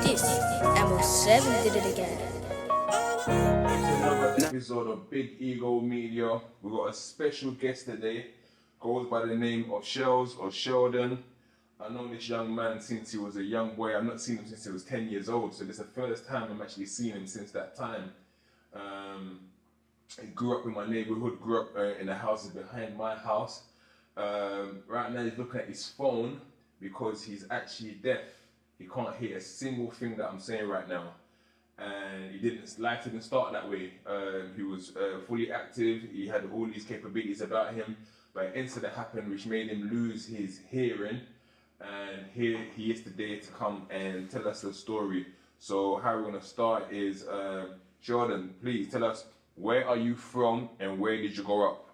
this, and 7 did it again. Another episode of Big Ego Media. We've got a special guest today, goes by the name of Sheldon. I've known this young man since he was a young boy. I've not seen him since he was 10 years old, so this is the first time I'm actually seeing him since that time. He grew up in my neighbourhood, grew up in the houses behind my house. Right now he's looking at his phone because he's actually deaf. He can't hear a single thing that I'm saying right now. And life didn't start that way. He was fully active, he had all these capabilities about him, but an incident happened which made him lose his hearing, and here he is today to come and tell us the story. So how we're going to start is, Sheldon, please tell us, where are you from and where did you grow up?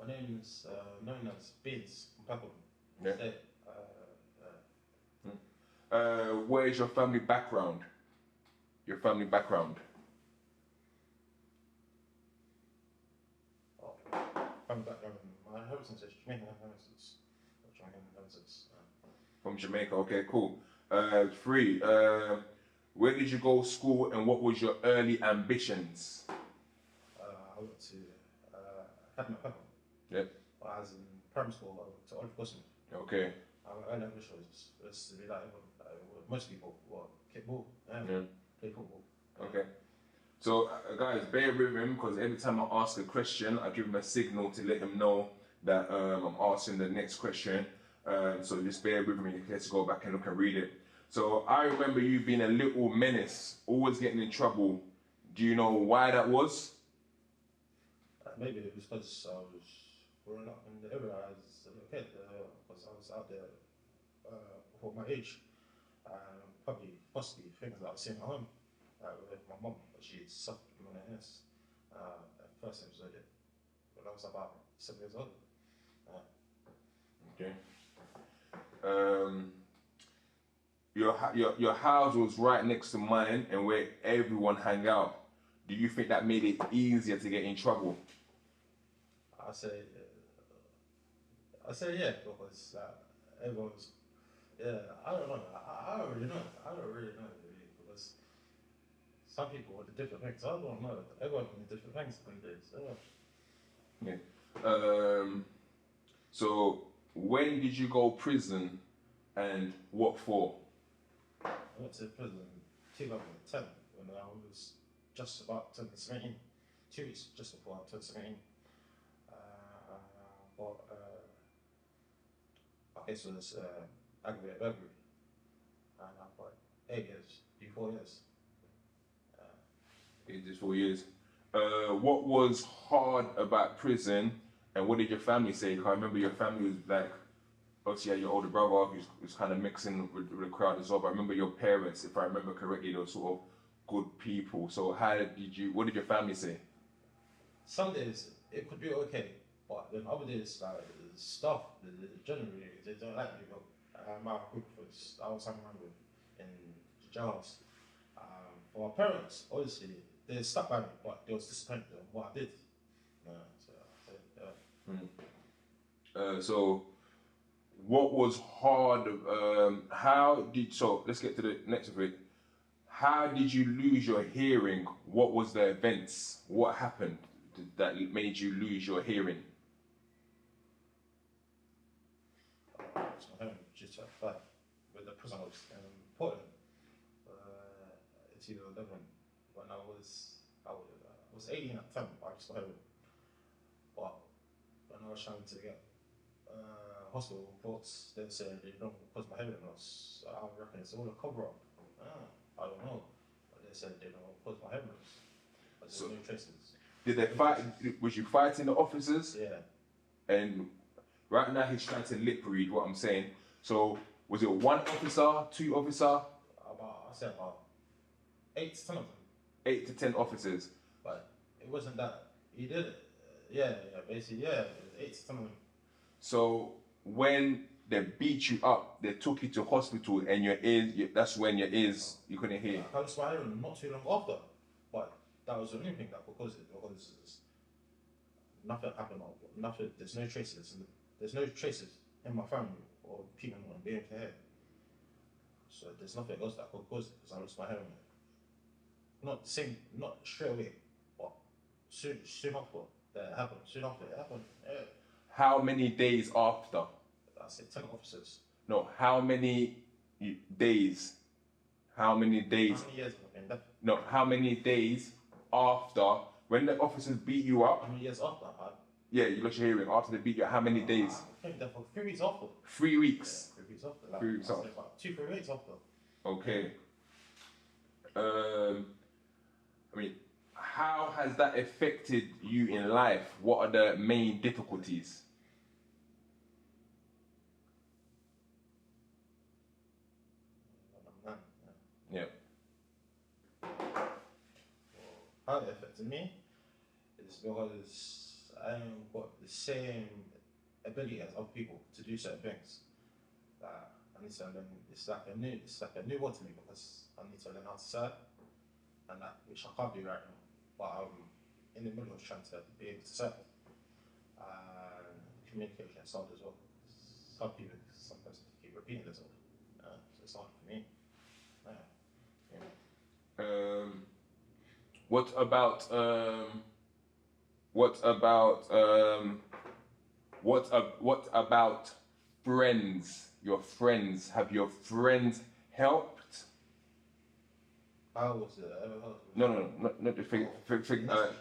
My name is known as Beans from Peckham. Yeah. Where is your family background? Your family background. Family background. My inheritance is Jamaican inheritance. From Jamaica. Okay, cool. 3. Where did you go to school and what was your early ambitions? I went to Academy at Peckham. Yep. I was in primary school. I went to Olive Custom. Okay. My early ambition was to be like most people. Kickball. Yeah. Play football. Okay. So, guys, bear with him because every time I ask a question, I give him a signal to let him know that I'm asking the next question. So just bear with me in case you go back and look and read it. So I remember you being a little menace, always getting in trouble. Do you know why that was? Maybe it was because I was growing up in the area as a little kid, because I was out there before my age. Probably possibly things that I was seeing at home with my mum, but she suffered from mental illness. First episode when I was about 7 years old. Okay. Your house was right next to mine and where everyone hang out. Do you think that made it easier to get in trouble? I say yeah, because everyone was. Yeah, I don't know. I don't really know. I don't really know really, because some people want different things. I don't know. Everyone wants different things these days. Yeah. So when did you go prison and what for? I went to prison in 2010 when I was just about turning 17. 2 weeks just before I turned 17. My case was aggravated burglary. And I got 8 years, 4 years. 8 years, 4 years. What was hard about prison and what did your family say? Because I remember your family was like, obviously you had your older brother who's kind of mixing with the crowd as well, but I remember your parents, if I remember correctly, they were sort of good people. So what did your family say? Some days it could be okay, but then other days, like stuff, generally they don't like me. My group was I was hanging around with in the jail house. For my parents, obviously they stuck by me, but they was disappointed in what I did. So what was hard? So let's get to the next of it. How did you lose your hearing? What was the events? What happened that made you lose your hearing? It's my home, just with the prison I was in Portland. It's either 11 when I was 18 at the time. I just got home, but when I was trying to get hospital reports, they said they don't cause my hearing loss. I reckon it's all a cover up. I don't know, but they said they don't cause my hearing loss. There's no traces. Did they fight? Was you fighting the officers? Yeah. And right now he's trying to lip read what I'm saying. So was it 1 officer, 2 officer? I said about 8 to 10 of them. 8 to 10 officers. But it wasn't that. He did it. Basically, it was 8 to 10 of them. So when they beat you up, they took you to hospital and your ears, that's when your ears, you couldn't hear. I was smiling not too long after. But that was the only thing that because nothing happened. Nothing. There's no traces. There's no traces in my family or people not being able to hear. So there's nothing else that could cause it because I lost my hearing. Not straight away, but soon after that happened. Soon after it happened, yeah. How many days after? I said 10 officers. No, how many days? How many days? How many years have I been there? No, how many days after when the officers beat you up? How many years after? Yeah, you lost your hearing after they beat you. How many days? I came there for 3 weeks after. 3 weeks. Yeah, 3 weeks after. Like, 3 weeks I after. said about 2-3 weeks after. Okay. I mean, how has that affected you in life? What are the main difficulties? Yeah. How it affected me is because I haven't got the same ability as other people to do certain things. I need to learn. It's like a new word to me because I need to learn how to serve, and that which I can't do right now. But I'm in the middle of trying to be able to serve. And communication is hard as well. Some people sometimes keep repeating themselves, so it's hard for me. What about friends? Your friends, have your friends helped? How was it ever helped? No, not the thing.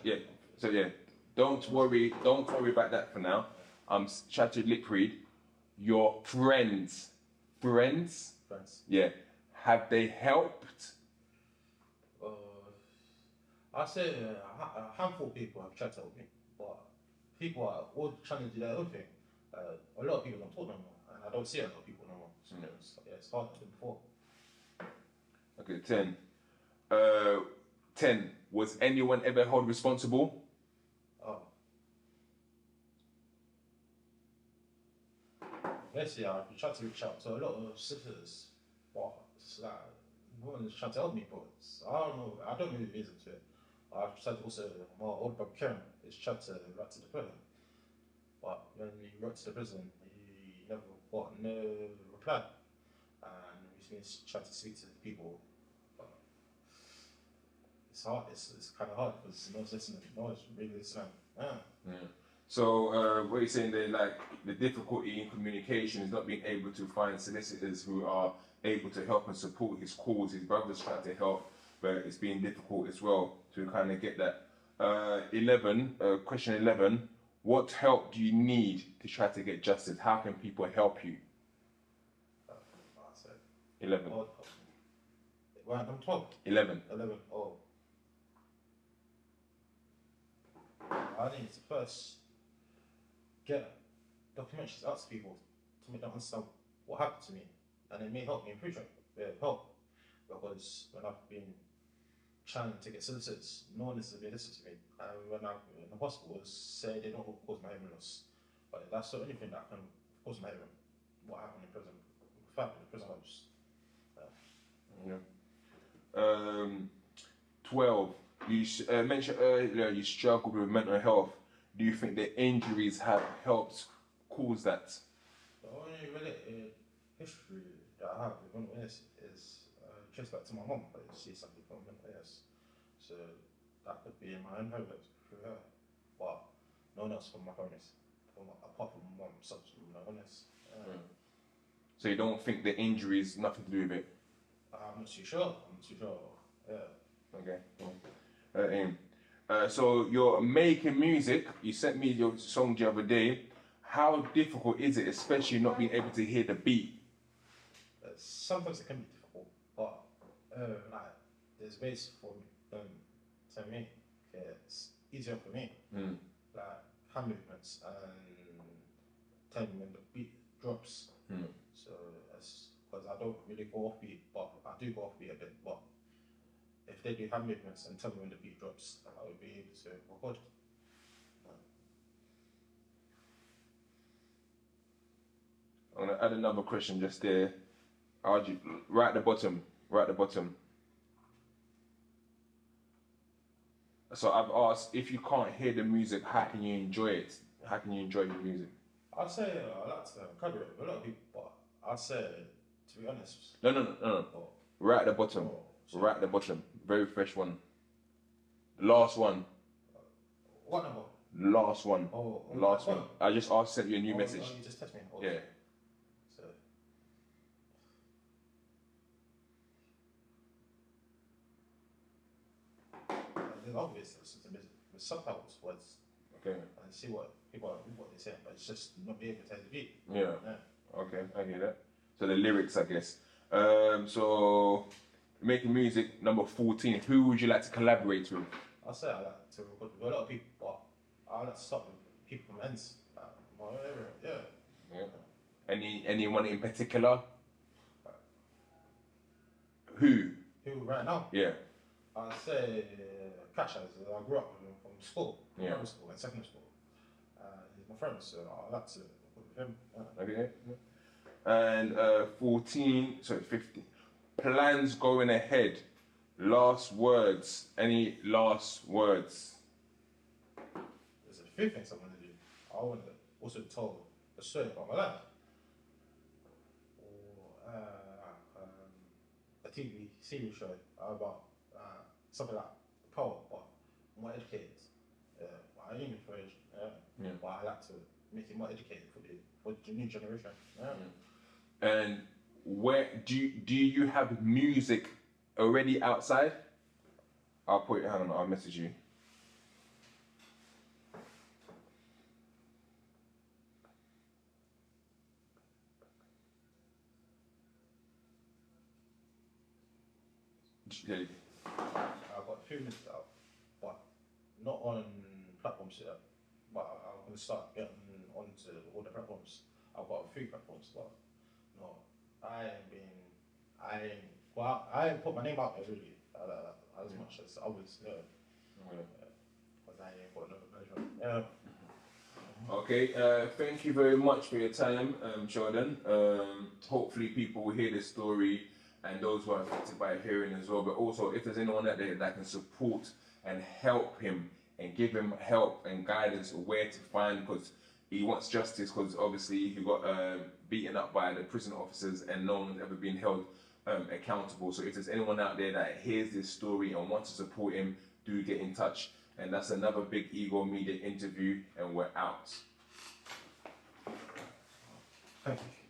Yeah. So yeah, don't worry about that for now. I'm trying to lip read. Your friends. Friends. Yeah. Have they helped? I say a handful of people have tried to help me, but people are all trying to do their own thing. A lot of people don't talk no more, and I don't see a lot of people no more. So it's harder than before. Okay, 10. 10. Was anyone ever held responsible? Basically, I've been trying to reach out to a lot of sisters, but it's like women is trying to help me, but I don't know. I don't know the reason to it. I've tried to also, my older brother Karen is trying to write to the prison, but when he wrote to the prison, he never got no reply, and he's trying to speak to the people, but it's hard. It's kind of hard because no one's listening. No one's really listening. Yeah. So what you're saying there, like the difficulty in communication is not being able to find solicitors who are able to help and support his cause. His brother's trying to help, but it's been difficult as well to kind of get that. 11, question 11, what help do you need to try to get justice? How can people help you? 11. Well, I'm 12. 11. 11. Oh. I need to first get documentaries out to people to make them understand what happened to me, and it may help me in future. Help, because when I've been trying to get solicitors, no one is listening to me. And when I'm in the hospital, say they don't cause my hearing loss, but that's the only thing that can cause my hearing. What happened in prison? In fact, in the prison house. 12. You mentioned earlier you struggled with mental health. Do you think the injuries have helped cause that? The only related history that I have with mental illness is traced back to my mum, but she's something from mental illness. So that could be in my inheritance through her, but no one else from my parents, apart from my mum, suffers from mental illness. So you don't think the injury is nothing to do with it? I'm not too sure. Yeah. Okay. So you're making music. You sent me your song the other day. How difficult is it, especially not being able to hear the beat? Sometimes it can be difficult, but like there's ways for to make it's easier for me. Like hand movements and telling when the beat drops. So that's because I don't really go off beat, but I do go off beat a bit. But if they do hand movements and tell me when the beat drops, I will be able to record. I'm gonna add another question just there. Right at the bottom. So I've asked, if you can't hear the music, how can you enjoy it? How can you enjoy your music? I'd say I like to cover it with a lot of people, but I'd say To be honest. No. Oh, Right at the bottom. oh, so Right at the bottom. Very fresh one. Last one. what number? Last one. Oh, Last my one. phone. I just asked, sent you a new message. Oh, you just text me. Oh, Yeah. So. There's obvious with subtitles words Okay. and see what people what they say, but it's just not being able to take the beat. Yeah. Yeah. Okay, I hear that. So the lyrics, I guess. So making music, number 14. Who would you like to collaborate with? I'll say I like to record with a lot of people, but I like to start with people from ends. Whatever, yeah. Anyone in particular? Who? Who right now? Yeah. I'll say Cash, as I grew up with him from school, Yeah. primary school and secondary school. He's my friend, so I like to record with him. Okay. And 14, sorry, 15. Plans going ahead. Last words. Any last words? There's a few things I want to do. I want to also tell a story about my life. Or a TV series show about something like power, but more educated. I aim for it, but I like to make it more educated for the new generation. And where do you have music already outside? I'll put it. Hang on, I'll message you. I've got a few minutes out, but not on platforms yet. But I'm going to start getting onto all the platforms. I've got a few platforms, but no, I ain't put my name out there really as much as others, because I ain't got no management. Okay, thank you very much for your time, Sheldon. Hopefully people will hear this story and those who are affected by hearing as well. But also, if there's anyone out there that can support and help him and give him help and guidance where to find, because he wants justice, because obviously he got beaten up by the prison officers and no one's ever been held accountable. So if there's anyone out there that hears this story and wants to support him, do get in touch. And that's another Big Ego Media interview, and we're out. Thank you.